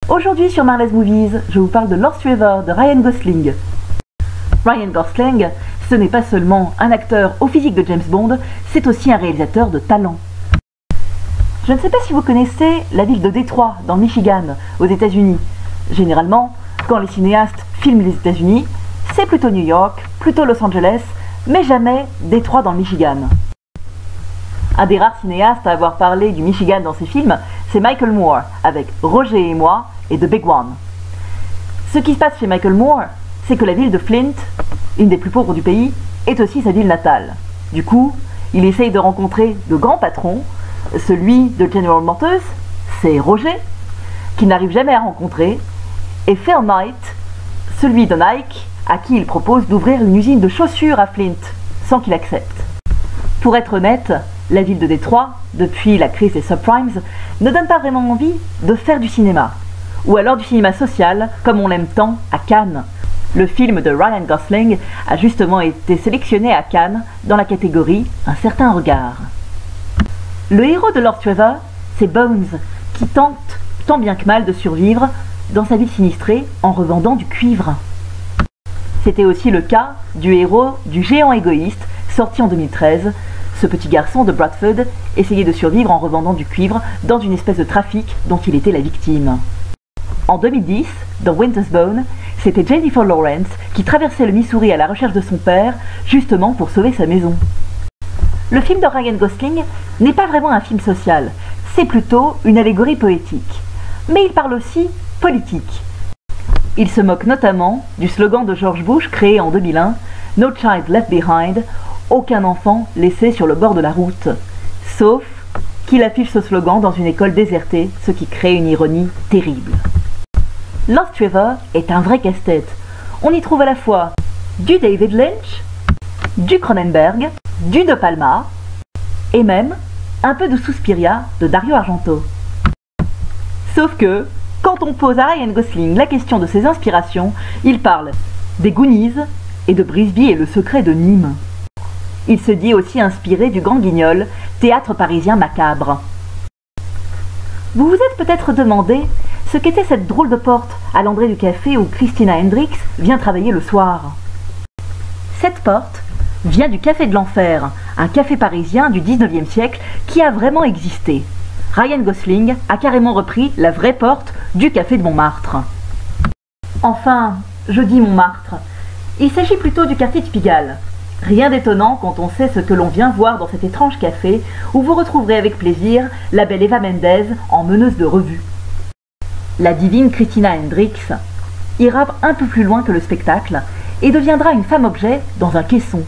Aujourd'hui sur Marley's Movies, je vous parle de Lost River de Ryan Gosling. Ryan Gosling, ce n'est pas seulement un acteur au physique de James Bond, c'est aussi un réalisateur de talent. Je ne sais pas si vous connaissez la ville de Détroit, dans le Michigan, aux États-Unis. Généralement, quand les cinéastes filment les États-Unis, c'est plutôt New York, plutôt Los Angeles, mais jamais Détroit dans le Michigan. Un des rares cinéastes à avoir parlé du Michigan dans ses films, c'est Michael Moore, avec Roger et moi et The Big One. Ce qui se passe chez Michael Moore, c'est que la ville de Flint, une des plus pauvres du pays, est aussi sa ville natale. Du coup, il essaye de rencontrer de grands patrons. Celui de General Motors, c'est Roger, qu'il n'arrive jamais à rencontrer, et Phil Knight, celui de Nike, à qui il propose d'ouvrir une usine de chaussures à Flint, sans qu'il accepte. Pour être honnête, la ville de Détroit, depuis la crise des subprimes, ne donne pas vraiment envie de faire du cinéma. Ou alors du cinéma social, comme on l'aime tant à Cannes. Le film de Ryan Gosling a justement été sélectionné à Cannes dans la catégorie Un certain regard. Le héros de Lost River, c'est Bones, qui tente tant bien que mal de survivre dans sa ville sinistrée en revendant du cuivre. C'était aussi le cas du héros du Géant égoïste, sorti en 2013. Ce petit garçon de Bradford essayait de survivre en revendant du cuivre dans une espèce de trafic dont il était la victime. En 2010, dans Winter's Bone, c'était Jennifer Lawrence qui traversait le Missouri à la recherche de son père, justement pour sauver sa maison. Le film de Ryan Gosling n'est pas vraiment un film social, c'est plutôt une allégorie poétique. Mais il parle aussi politique. Il se moque notamment du slogan de George Bush créé en 2001, « No child left behind », aucun enfant laissé sur le bord de la route. Sauf qu'il affiche ce slogan dans une école désertée, ce qui crée une ironie terrible. Lost River est un vrai casse-tête. On y trouve à la fois du David Lynch, du Cronenberg, du De Palma, et même un peu de Suspiria de Dario Argento. Sauf que, quand on pose à Ryan Gosling la question de ses inspirations, il parle des Goonies et de Brisby et le secret de Nîmes. Il se dit aussi inspiré du Grand Guignol, théâtre parisien macabre. Vous vous êtes peut-être demandé ce qu'était cette drôle de porte à l'entrée du café où Christina Hendricks vient travailler le soir. Cette porte vient du Café de l'Enfer, un café parisien du 19e siècle qui a vraiment existé. Ryan Gosling a carrément repris la vraie porte du Café de Montmartre. Enfin, je dis Montmartre, il s'agit plutôt du Café de Pigalle. Rien d'étonnant quand on sait ce que l'on vient voir dans cet étrange café où vous retrouverez avec plaisir la belle Eva Mendes en meneuse de revue. La divine Christina Hendricks ira un peu plus loin que le spectacle et deviendra une femme-objet dans un caisson.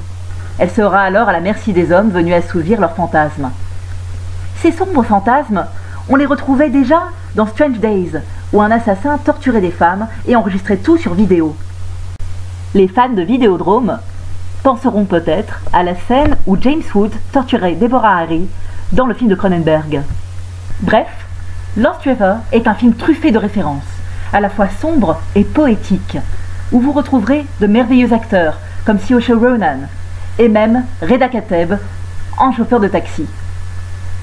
Elle sera alors à la merci des hommes venus assouvir leurs fantasmes. Ces sombres fantasmes, on les retrouvait déjà dans Strange Days, où un assassin torturait des femmes et enregistrait tout sur vidéo. Les fans de Vidéodrome penseront peut-être à la scène où James Wood torturait Deborah Harry dans le film de Cronenberg. Bref, Lost River est un film truffé de références, à la fois sombre et poétique, où vous retrouverez de merveilleux acteurs comme Saoirse Ronan et même Reda Kateb en chauffeur de taxi.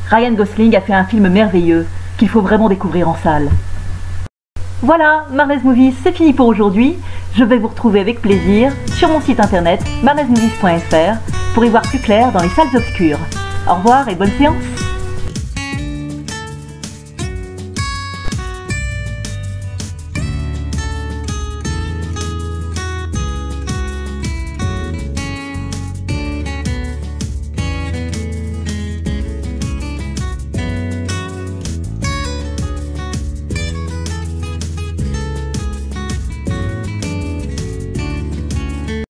Ryan Gosling a fait un film merveilleux qu'il faut vraiment découvrir en salle. Voilà, Marley's Movies, c'est fini pour aujourd'hui. Je vais vous retrouver avec plaisir sur mon site internet marleysmovies.fr pour y voir plus clair dans les salles obscures. Au revoir et bonne séance!